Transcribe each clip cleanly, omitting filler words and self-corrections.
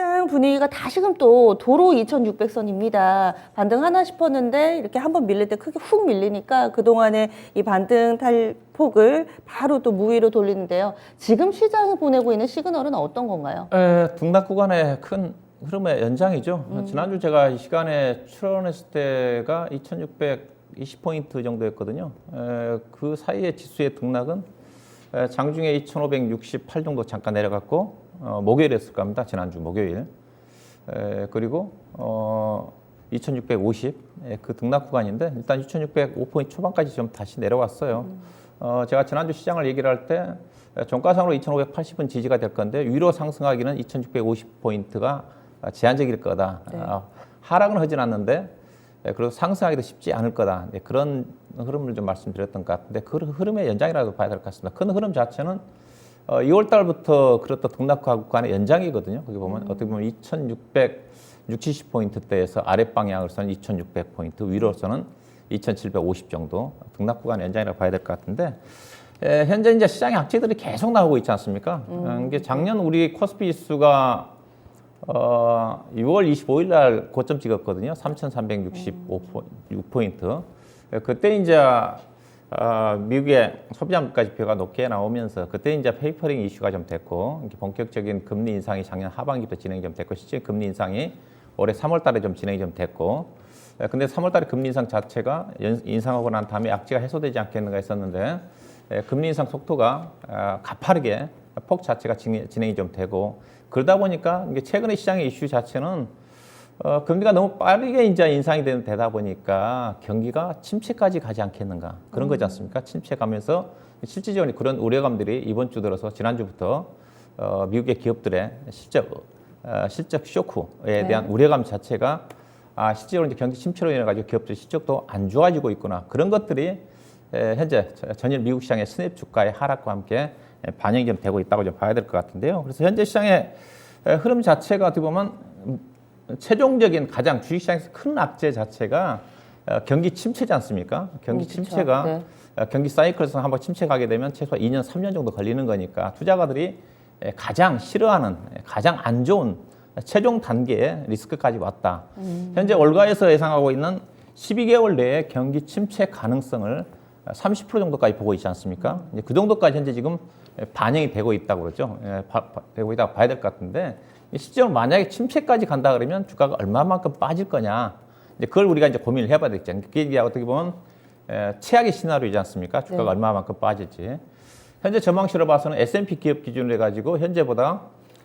시장 분위기가 다시금 또 도로 2600선입니다. 반등하나 싶었는데 이렇게 한번 밀릴 때 크게 훅 밀리니까 그동안에 이 반등 탈폭을 바로 또 무위로 돌리는데요. 지금 시장이 보내고 있는 시그널은 어떤 건가요? 등락 구간의 큰 흐름의 연장이죠. 지난주 제가 이 시간에 출연했을 때가 2620포인트 정도였거든요. 그 사이에 지수의 등락은 장중에 2568 정도 잠깐 내려갔고 목요일이었을 겁니다. 지난주 목요일. 그리고 2650 그 등락 구간인데 일단 2605포인트 초반까지 좀 다시 내려왔어요. 제가 지난주 시장을 얘기를 할 때 종가상으로 2580은 지지가 될 건데 위로 상승하기는 2650포인트가 제한적일 거다. 네. 하락은 하진 않는데 그리고 상승하기도 쉽지 않을 거다. 그런 흐름을 좀 말씀드렸던 것 같은데 그 흐름의 연장이라고 봐야 될 것 같습니다. 큰 흐름 자체는 2월 달부터 그렇던 등락 구간의 연장이거든요. 거기 보면 어떻게 보면 2670포인트대에서 아랫방향으로서는 2600포인트, 위로서는 2750 정도 등락 구간의 연장이라고 봐야 될 것 같은데 현재 이제 시장의 악재들이 계속 나오고 있지 않습니까? 이게 작년 우리 코스피 지수가 6월 25일 날 고점 찍었거든요. 3,365포인트. 그때 이제 미국의 소비자 물가 지표가 높게 나오면서 그때 이제 페이퍼링 이슈가 좀 됐고 본격적인 금리 인상이 작년 하반기부터 진행이 좀 됐고 실제 금리 인상이 올해 3월 달에 좀 진행이 좀 됐고 근데 3월 달에 금리 인상 자체가 인상하고 난 다음에 악재가 해소되지 않겠는가 했었는데 금리 인상 속도가 가파르게 폭 자체가 진행이 좀 되고 그러다 보니까 이게 최근에 시장의 이슈 자체는 금리가 너무 빠르게 이제 인상이 되다 보니까 경기가 침체까지 가지 않겠는가 그런 거지 않습니까? 침체 가면서 실질적으로 그런 우려감들이 이번 주 들어서 지난주부터 미국의 기업들의 실적 쇼크에 대한 우려감 자체가 실제로 이제 경기 침체로 인해 가지고 기업들 실적도 안 좋아지고 있구나 그런 것들이 현재 전일 미국 시장의 스냅 주가의 하락과 함께 반영이 좀 되고 있다고 좀 봐야 될 것 같은데요. 그래서 현재 시장의 흐름 자체가 어떻게 보면 최종적인 가장 주식시장에서 큰 악재 자체가 경기 침체지 않습니까? 경기 침체가 네. 경기 사이클에서 한번 침체 가게 되면 최소 2년, 3년 정도 걸리는 거니까 투자가들이 가장 싫어하는 가장 안 좋은 최종 단계의 리스크까지 왔다. 현재 월가에서 예상하고 있는 12개월 내에 경기 침체 가능성을 30% 정도까지 보고 있지 않습니까? 이제 그 정도까지 현재 지금 반영이 되고 있다고 그러죠. 되고 있다고 봐야 될 것 같은데 실제로 만약에 침체까지 간다 그러면 주가가 얼마만큼 빠질 거냐. 이제 그걸 우리가 이제 고민을 해봐야 되겠죠. 그게 어떻게 보면 최악의 시나리오이지 않습니까? 주가가 네. 얼마만큼 빠질지. 현재 전망치로 봐서는 S&P 기업 기준으로 해가지고 현재보다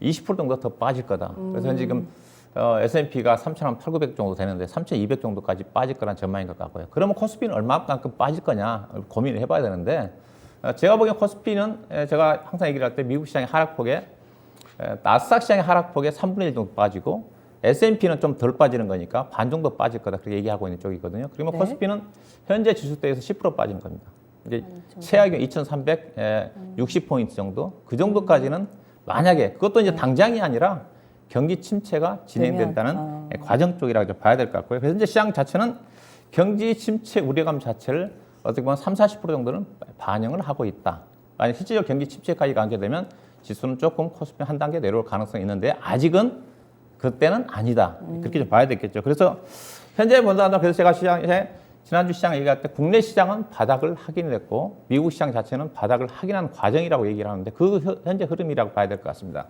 20% 정도 더 빠질 거다. 그래서 현재 지금 S&P가 3,800 정도 되는데 3,200 정도까지 빠질 거란 전망인 것 같고요. 그러면 코스피는 얼마만큼 빠질 거냐 고민을 해봐야 되는데 제가 보기엔 코스피는 제가 항상 얘기를 할 때 미국 시장의 하락폭에 나스닥 시장의 하락폭의 3분의 1 정도 빠지고 S&P는 좀 덜 빠지는 거니까 반 정도 빠질 거다 그렇게 얘기하고 있는 쪽이거든요. 그러면 네. 코스피는 현재 지수대에서 10% 빠지는 겁니다. 이제 최악의 2,360포인트 정도 그 정도까지는 만약에 그것도 이제 당장이 아니라 경기 침체가 진행된다는 과정 쪽이라고 좀 봐야 될 것 같고요. 그래서 현재 시장 자체는 경기 침체 우려감 자체를 어떻게 보면 30, 40% 정도는 반영을 하고 있다. 만약 실질적 경기 침체까지 가게 되면 지수는 조금 코스피 한 단계 내려올 가능성이 있는데 아직은 그때는 아니다. 그렇게 좀 봐야 되겠죠. 그래서 현재 본다면 그래서 제가 지난주 시장 얘기할 때 국내 시장은 바닥을 확인했고 미국 시장 자체는 바닥을 확인한 과정이라고 얘기를 하는데 그 현재 흐름이라고 봐야 될 것 같습니다.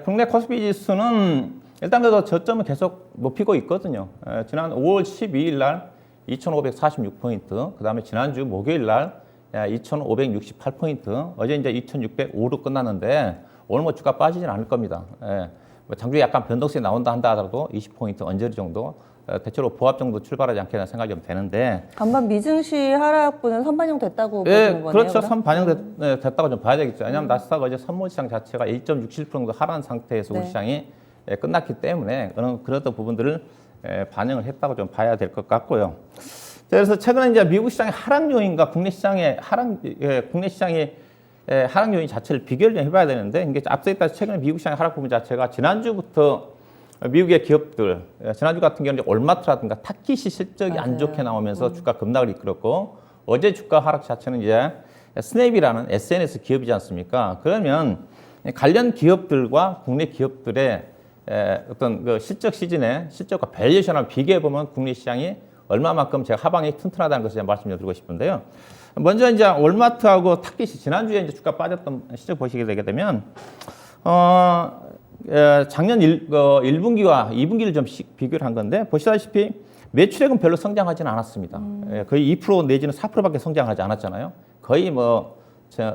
국내 코스피 지수는 일단 그래도 저점을 계속 높이고 있거든요. 지난 5월 12일 날 2,546포인트, 그 다음에 지난주 목요일 날 2,568포인트, 어제 이제 2,605로 끝났는데 오늘 뭐 주가 빠지진 않을 겁니다. 뭐 장중에 약간 변동성이 나온다 한다 하더라도 20포인트 언저리 정도, 대체로 보합 정도 출발하지 않겠나 생각이 좀 되는데. 간밤 미증시 하락분은 선반영 됐다고 보시는 거네요. 그렇죠. 그럼? 선 반영됐다고 좀 봐야 되겠죠. 왜냐하면 나스닥 어제 선물 시장 자체가 1.67% 정도 하락한 상태에서 우리 시장이 끝났기 때문에 그런 부분들을 반영을 했다고 좀 봐야 될 것 같고요. 그래서 최근에 이제 미국 시장의 하락 요인과 국내 시장의 하락 요인 자체를 비교를 좀 해봐야 되는데 이게 앞서 있다 최근에 미국 시장의 하락 부분 자체가 지난주부터 미국의 기업들 지난주 같은 경우는 올마트라든가 타깃이 실적이 안 좋게 나오면서 주가 급락을 이끌었고 어제 주가 하락 자체는 이제 스냅이라는 SNS 기업이지 않습니까? 그러면 관련 기업들과 국내 기업들의 어떤 그 실적 시즌에 실적과 밸류에이션을 비교해 보면 국내 시장이 얼마만큼 제가 하방이 튼튼하다는 것을 말씀드리고 싶은데요. 먼저 이제 월마트하고 타깃이 지난주에 이제 주가 빠졌던 실적 보시게 되게 되면 작년 1분기와 2분기를 좀 비교를 한 건데 보시다시피 매출액은 별로 성장하지는 않았습니다. 거의 2% 내지는 4%밖에 성장하지 않았잖아요. 거의 뭐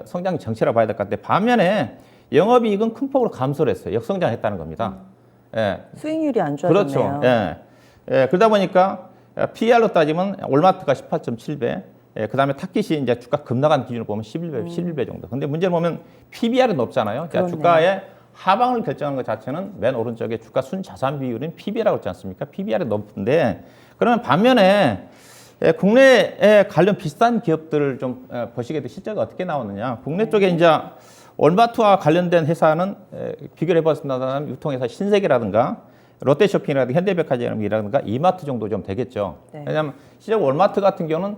성장 정체라고 봐야 될 것 같은데 반면에 영업이익은 큰 폭으로 감소를 했어요. 역성장했다는 겁니다. 수익률이 안 좋아졌네요. 그렇죠. 그러다 보니까 PER로 따지면 월마트가 18.7배, 그다음에 타깃이 이제 주가 급락한 기준으로 보면 11배 정도. 근데 문제는 보면 PBR이 높잖아요. 자, 주가의 하방을 결정하는 것 자체는 맨 오른쪽에 주가 순자산 비율인 PBR이라고 있지 않습니까? PBR이 높은데 그러면 반면에 국내에 관련 비슷한 기업들을 좀 보시게 되면 실적이 어떻게 나오느냐. 국내 쪽에 이제 월마트와 관련된 회사는 비교를 해봤습니다만 유통회사 신세계라든가 롯데쇼핑이라든가 현대백화점이라든가 이마트 정도 좀 되겠죠. 네. 왜냐하면 실제 월마트 같은 경우는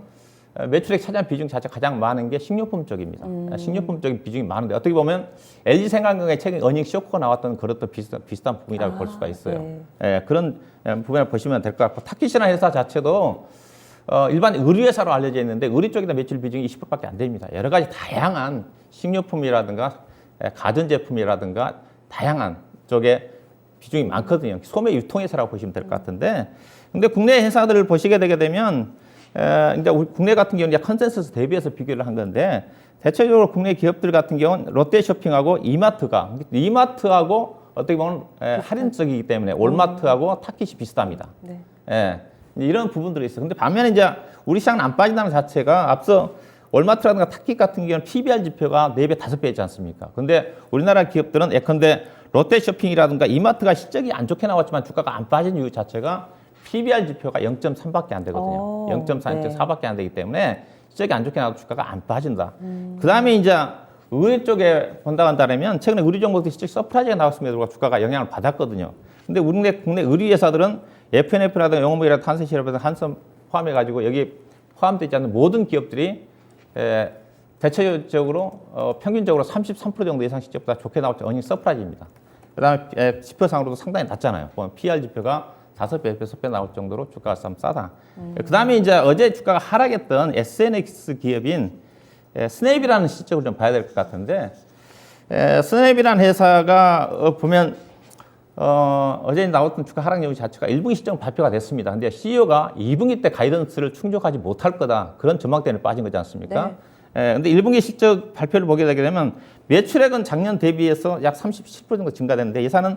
매출액 차지한 비중 자체가 가장 많은 게 식료품 쪽입니다. 식료품 쪽인 비중이 많은데 어떻게 보면 LG생활건강의 최근 어닝 쇼크가 나왔던 그것도 비슷한 부분이라고 볼 수가 있어요. 그런 부분을 보시면 될 것 같고 타깃이라는 회사 자체도 일반 의류회사로 알려져 있는데 의류 쪽에다 매출 비중이 20%밖에 안 됩니다. 여러 가지 다양한 식료품이라든가 가전제품이라든가 다양한 쪽에 비중이 많거든요. 소매 유통회사라고 보시면 될 것 같은데 근데 국내 회사들을 보시게 되게 되면 이제 우리 국내 같은 경우는 이제 컨센서스 대비해서 비교를 한 건데 대체적으로 국내 기업들 같은 경우는 롯데쇼핑하고 이마트하고 어떻게 보면 할인적이기 때문에 월마트하고 타깃이 비슷합니다. 이런 부분들이 있어요. 근데 반면에 이제 우리 시장은 안 빠진다는 자체가 앞서 월마트라든가 타깃 같은 경우는 PBR 지표가 4배, 5배 있지 않습니까? 근데 우리나라 기업들은 예컨대 롯데쇼핑이라든가 이마트가 실적이 안 좋게 나왔지만 주가가 안 빠진 이유 자체가 PBR 지표가 0.3밖에 안 되거든요. 0.4, 0.4밖에 안 되기 때문에 실적이 안 좋게 나와도 주가가 안 빠진다. 그 다음에 이제 의류 쪽에 본다고 한다면 최근에 의류 종목들 실적 서프라이즈가 나왔음에도 불구하고 주가가 영향을 받았거든요. 근데 우리 국내 의류 회사들은 FNF라든가 영업이라든가 한센시라든가 한섬 포함해가지고 여기 포함되지 않는 모든 기업들이 대체적으로 평균적으로 33% 정도 예상 실적보다 좋게 나올 때 어닝 서프라이즈입니다. 그다음에 지표상으로도 상당히 낮잖아요. PR 지표가 5배, 6배 나올 정도로 주가가 좀 싸다. 그다음에 이제 어제 주가가 하락했던 SNX 기업인 스냅이라는 실적을 좀 봐야 될 것 같은데 스냅이라는 회사가 보면 어제 나왔던 주가 하락 여부 자체가 1분기 실적 발표가 됐습니다. 근데 CEO가 2분기 때 가이던스를 충족하지 못할 거다. 그런 전망 때문에 빠진 거지 않습니까? 근데 1분기 실적 발표를 보게 되게 되면 매출액은 작년 대비해서 약 37% 정도 증가됐는데 예산은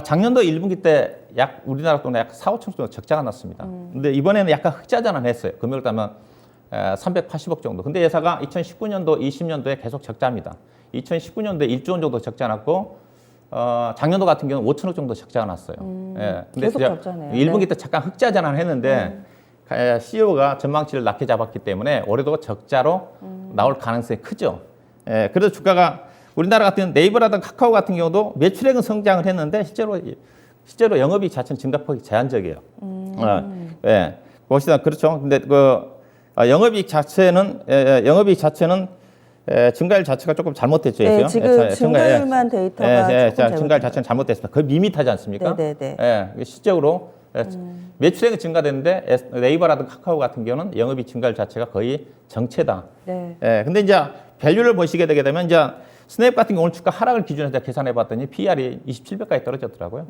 작년도 1분기 때 약 우리나라 돈에 약 4, 5천 정도 적자가 났습니다. 근데 이번에는 약간 흑자 전환했어요. 금액을 따면 380억 정도. 근데 회사가 2019년도, 20년도에 계속 적자입니다. 2019년도에 1조 원 정도 적자 났고 작년도 같은 경우는 5천억 정도 적자가 났어요. 근데 계속 적자네요. 1분기 때 잠깐 흑자 전환했는데 CEO가 전망치를 낮게 잡았기 때문에 올해도 적자로 나올 가능성이 크죠. 그래서 주가가 우리나라 같은 네이버라든가 카카오 같은 경우도 매출액은 성장을 했는데 실제로 영업이익 자체는 증가폭이 제한적이에요. 보시다 그렇죠. 근데 영업이익 자체는 증가율 자체가 조금 잘못됐죠. 네, 지금 증가율만 데이터가 조금 증가율 자체는 잘못됐습니다. 거의 밋밋하지 않습니까? 실적으로 매출액은 증가됐는데 네이버라든가 카카오 같은 경우는 영업이익 증가율 자체가 거의 정체다. 근데 이제 밸류를 보시게 되게 되면 이제 스냅 같은 경우 오늘 주가 하락을 기준으로 계산해 봤더니 PER이 27배까지 떨어졌더라고요.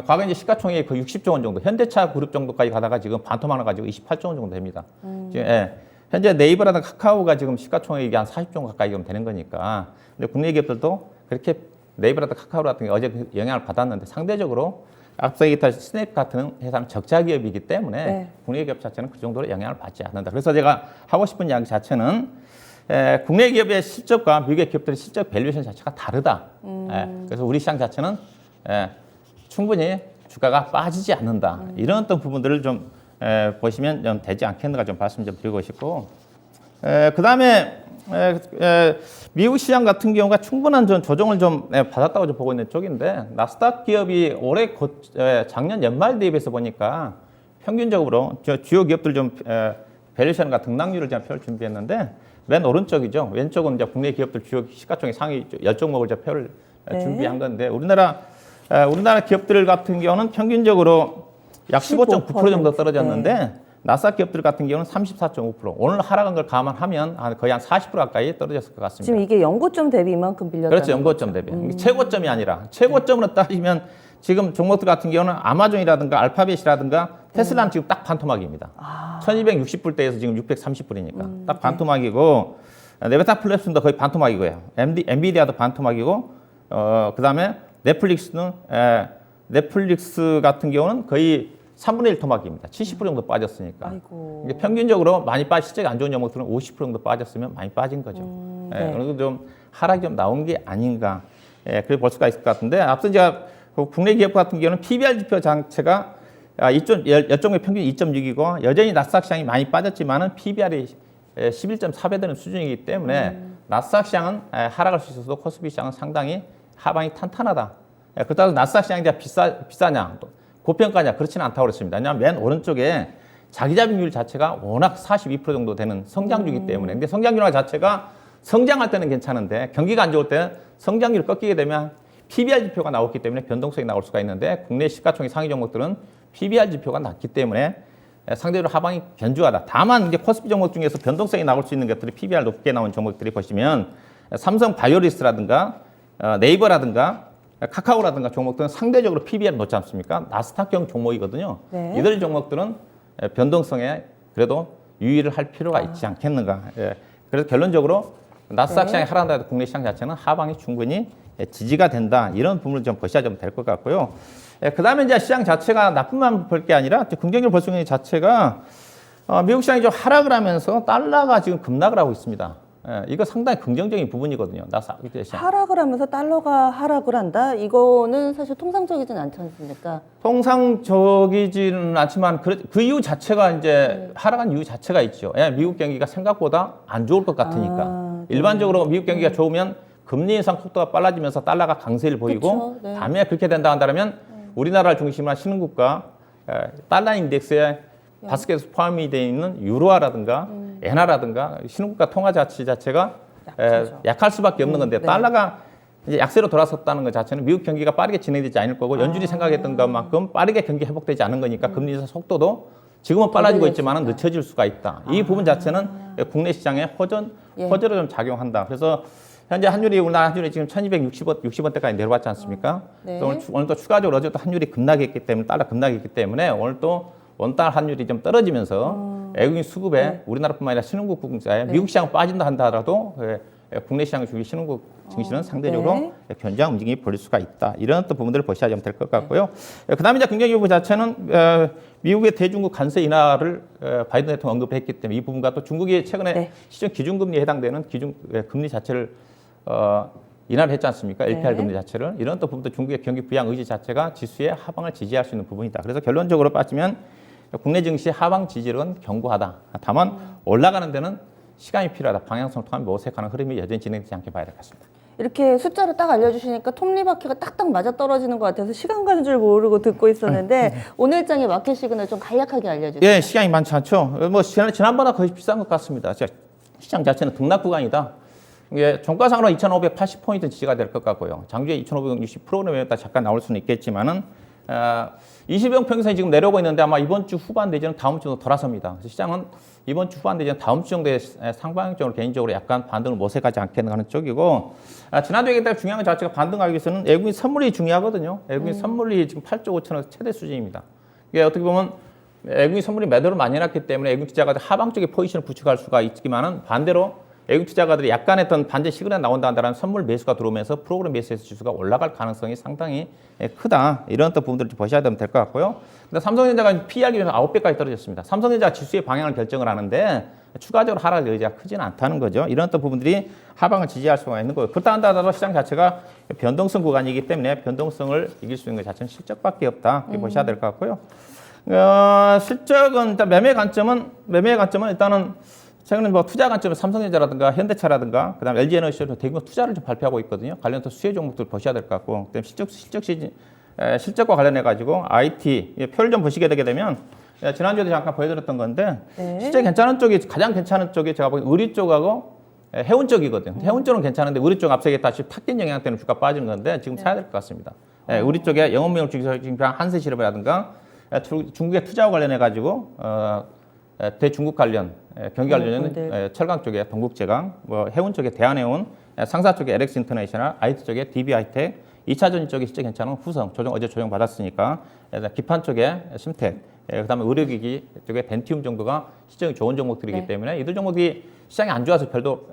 과거 이제 시가총액이 거의 60조 원 정도, 현대차 그룹 정도까지 가다가 지금 반토막 나가지고 28조 원 정도 됩니다. 지금, 현재 네이버라든가 카카오가 지금 시가총액이 한 40조 원 가까이 되는 거니까. 근데 국내 기업들도 그렇게 네이버라든가 카카오 같은 게 어제 영향을 받았는데 상대적으로 앞서 얘기했던 스냅 같은 회사는 적자 기업이기 때문에 국내 기업 자체는 그 정도로 영향을 받지 않는다. 그래서 제가 하고 싶은 이야기 자체는 국내 기업의 실적과 미국의 기업들의 실적 밸류에이션 자체가 다르다. 그래서 우리 시장 자체는 충분히 주가가 빠지지 않는다. 이런 어떤 부분들을 좀 보시면 좀 되지 않겠는가 좀 말씀 좀 드리고 싶고 그 다음에 미국 시장 같은 경우가 충분한 좀 조정을 좀 받았다고 좀 보고 있는 쪽인데 나스닥 기업이 올해 작년 연말 대비해서 보니까 평균적으로 주요 기업들 좀 밸류에이션과 등락률을 제가 표를 준비했는데 맨 오른쪽이죠. 왼쪽은 이제 국내 기업들 주요 시가총액 상위 10종목을 제가 표를 준비한 건데 우리나라 우리나라 기업들 같은 경우는 평균적으로 약 15.9% 정도 떨어졌는데 네. 나스닥 기업들 같은 경우는 34.5%. 오늘 하락한 걸 감안하면 거의 한 40% 가까이 떨어졌을 것 같습니다. 지금 이게 연고점 대비 이만큼 빌렸다는 그렇죠. 연고점 대비. 최고점이 아니라 최고점으로 따지면 지금 종목들 같은 경우는 아마존이라든가 알파벳이라든가 테슬라는 지금 딱 반토막입니다. 1260불대에서 지금 630불이니까 딱 반토막이고 네베타 플랫폼도 거의 반토막이고요. 엔비디아도 반토막이고 그다음에 넷플릭스 같은 경우는 거의 3분의 1 토막입니다. 70% 정도 빠졌으니까. 아이고. 이게 평균적으로 많이 실적이 안 좋은 종목들은 50% 정도 빠졌으면 많이 빠진 거죠. 네. 어느 정도 좀 하락이 좀 나온 게 아닌가. 그렇게 볼 수가 있을 것 같은데 앞서 제가 국내 기업 같은 경우는 PBR 지표 자체가 여종의 평균 2.6이고 여전히 나스닥 시장이 많이 빠졌지만은 PBR이 11.4배 되는 수준이기 때문에 나스닥 시장은 하락할 수 있어도 코스피 시장은 상당히 하방이 탄탄하다. 그렇다고 나스닥 시장이 비싸냐, 고평가냐 그렇지는 않다고 그랬습니다. 왜냐하면 맨 오른쪽에 자기자비율 자체가 워낙 42% 정도 되는 성장주이기 때문에 근데 성장률 자체가 성장할 때는 괜찮은데 경기가 안 좋을 때 성장률이 꺾이게 되면 PBR 지표가 나왔기 때문에 변동성이 나올 수가 있는데 국내 시가총액 상위 종목들은 PBR 지표가 낮기 때문에 상대적으로 하방이 견주하다. 다만 이제 코스피 종목 중에서 변동성이 나올 수 있는 것들이 PBR 높게 나온 종목들이 보시면 삼성 바이오리스라든가 네이버라든가 카카오라든가 종목들은 상대적으로 PBR 높지 않습니까? 나스닥형 종목이거든요. 네. 이들 종목들은 변동성에 그래도 유의를 할 필요가 있지 않겠는가. 그래서 결론적으로 나스닥 시장이 하락한다 해도 국내 시장 자체는 하방이 충분히 지지가 된다. 이런 부분을 좀 보셔야 될 것 같고요. 그 다음에 이제 시장 자체가 나쁜만 볼 게 아니라 긍정적으로 볼 수 있는 자체가 미국 시장이 좀 하락을 하면서 달러가 지금 급락을 하고 있습니다. 이거 상당히 긍정적인 부분이거든요. 나스닥 시장. 하락을 하면서 달러가 하락을 한다? 이거는 사실 통상적이진 않지 않습니까? 통상적이지는 않지만 그 이유 자체가 이제 하락한 이유 자체가 있죠. 미국 경기가 생각보다 안 좋을 것 같으니까. 네. 일반적으로 미국 경기가 좋으면 금리 인상 속도가 빨라지면서 달러가 강세를 보이고 그쵸, 네. 반면에 그렇게 된다 한다면 우리나라를 중심으로 한 신흥국가 달러 인덱스에 바스켓에 포함이 되어 있는 유로화라든가 엔화라든가 신흥국가 통화 가치 자체가 약할 수밖에 없는 건데 네. 달러가 이제 약세로 돌아섰다는 것 자체는 미국 경기가 빠르게 진행되지 않을 거고 연준이 생각했던 것만큼 빠르게 경기 회복되지 않은 거니까 금리 인상 속도도 지금은 빨라지고 있지만 늦춰질 수가 있다. 이 부분 자체는 국내 시장에 호재로 좀 작용한다. 그래서 현재 환율이 우리나라 환율이 지금 1,260원대까지 내려왔지 않습니까? 네. 오늘 또 추가적으로 어제 또 환율이 급락했기 때문에 달러 급락했기 때문에 오늘 또 원달 환율이 좀 떨어지면서 외국인 수급에 우리나라뿐만 아니라 신흥국 국가에 미국 시장 빠진다 한다 하더라도 국내 시장 중에 신흥국 증시는 상대적으로 견조한 움직임이 보일 수가 있다. 이런 또 부분들을 보셔야 될 것 같고요. 그다음에 이제 긍정적 부분 자체는 미국의 대중국 관세 인하를 바이든 대통령 언급을 했기 때문에 이 부분과 또 중국이 최근에 시중 기준금리에 해당되는 금리 자체를 인하를 했지 않습니까? LPR 금리 자체를. 이런 또 부분도 중국의 경기 부양 의지 자체가 지수의 하방을 지지할 수 있는 부분이다. 그래서 결론적으로 빠지면 국내 증시 하방 지지력은 견고하다. 다만 올라가는 데는 시간이 필요하다. 방향성을 통한 모색하는 흐름이 여전히 진행되지 않게 봐야 될 것 같습니다. 이렇게 숫자로 딱 알려주시니까 톱니바퀴가 딱딱 맞아 떨어지는 것 같아서 시간 가는 줄 모르고 듣고 있었는데 오늘 장의 마켓 시그널 좀 간략하게 알려주세요. 예, 시간이 많지 않죠. 뭐 지난번보다 거의 비싼 것 같습니다. 시장 자체는 등락 구간이다. 이게 종가상으로 2,580포인트 지지가 될 것 같고요. 장주에 2,560 프로그램에 따라 잠깐 나올 수는 있겠지만은 20영 평균선이 지금 내려오고 있는데 아마 이번 주 후반 내지는 다음 주도 돌아섭니다. 그래서 시장은 이번 주 후반 내지는 다음 주 정도에 상방적으로 개인적으로 약간 반등을 모색하지 않겠나 하는 쪽이고 지난주 얘기했던 중요한 것 자체가 반등하기 위해서는 외국인 선물이 중요하거든요. 외국인 선물이 지금 8조 5천억 최대 수준입니다. 이게 어떻게 보면 외국인 선물이 매도를 많이 해놨기 때문에 외국인 투자가들 하방 쪽에 포지션을 구축할 수가 있지만은 반대로 외국 투자가들이 약간 했던 반대 시그널 나온다 한다는 선물 매수가 들어오면서 프로그램 베이스에서 지수가 올라갈 가능성이 상당히 크다. 이런 또 부분들을 좀 보셔야 되면 될 것 같고요. 근데 삼성전자가 PER 기준에서 9배까지 떨어졌습니다. 삼성전자가 지수의 방향을 결정을 하는데 추가적으로 하락할 여지가 크지는 않다는 거죠. 이런 또 부분들이 하방을 지지할 수가 있는 거예요. 그렇다 한다더라도 시장 자체가 변동성 구간이기 때문에 변동성을 이길 수 있는 것 자체는 실적밖에 없다. 이렇게 보셔야 될 것 같고요. 실적은 일단 매매 관점은 일단은 최근에 뭐 투자 관점은 삼성전자라든가 현대차라든가 그다음 LG에너지도 대규모 투자를 좀 발표하고 있거든요. 관련해서 수혜 종목들 보셔야 될 것 같고, 그다음 실적과 관련해 가지고 IT 표를 좀 보시게 되게 되면 지난주에도 잠깐 보여드렸던 건데 실제 괜찮은 쪽이 가장 괜찮은 쪽이 제가 보기엔 의류 쪽하고 해운 쪽이거든요. 해운 쪽은 괜찮은데 의류 쪽 앞서게 다시 탁긴 영향 때문에 주가 빠지는 건데 지금 사야 될 것 같습니다. 우리 쪽에 영업용 주식시장 한세실업이라든가 중국의 투자와 관련해 가지고 대중국 관련 경기 관련은 철강 쪽에 동국제강, 뭐 해운 쪽에 대한해운, 상사 쪽에 LX 인터내셔널, IT 쪽에 DB하이텍, 2차전 쪽에 실적 괜찮은 후성 어제 조정 받았으니까 기판 쪽에 심텍, 그다음에 의료기기 쪽에 덴티움 정도가 시장이 좋은 종목들이기 때문에 이들 종목이 시장이 안 좋아서 별도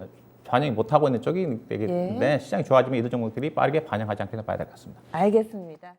반영이 못 하고 있는 쪽이기 때문에 시장이 좋아지면 이들 종목들이 빠르게 반영하지 않겠나 봐야 될 것 같습니다. 알겠습니다.